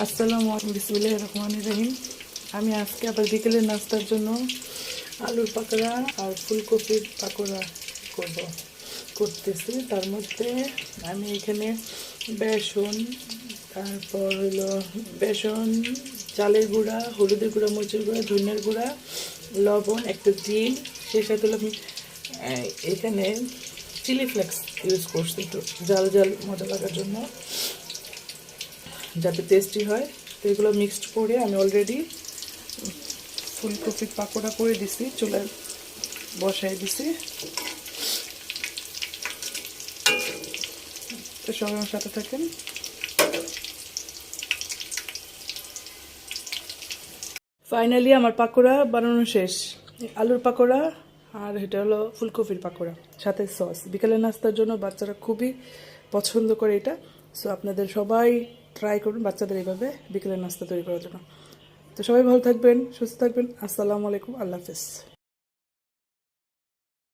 আসসালামু আলাইকুম, বিসমিল্লাহির রহমানির রহিম। আমি আজকে আবার বিকেলের নাস্তার জন্য আলুর পাকোড়া আর ফুলকপির পাকোড়া করতেছি। তার মধ্যে আমি এখানে বেসন, তারপর হলো বেসন, চালের গুঁড়া, হলুদের গুঁড়া, মরিচের গুঁড়া, ধনিয়ার গুঁড়া, লবণ, একটা ডিম, সেই সাথে হলো আমি এখানে চিলি ফ্লেক্স ইউজ করছি একটু জাল জাল মজা লাগার জন্য, যাতে টেস্টি হয়। তো এগুলো মিক্সড করে আমি অলরেডি ফুলকপির পাকোড়া করে দিছি, চুলায় বসাই দিছি। তো সবাই আমার সাথে থাকেন। ফাইনালি আমার পাকোড়া বানানো শেষ। আলুর পাকোড়া আর এটা হলো ফুলকপির পাকোড়া, সাথে সস। বিকেলের নাস্তার জন্য বাচ্চারা খুবই পছন্দ করে এটা। সো আপনাদের সবাই ট্রাই করুন বাচ্চাদের এইভাবে বিকেলের নাস্তা তৈরি করার জন্য। তো সবাই ভালো থাকবেন, সুস্থ থাকবেন। আসসালামু আলাইকুম, আল্লাহ হাফেজ।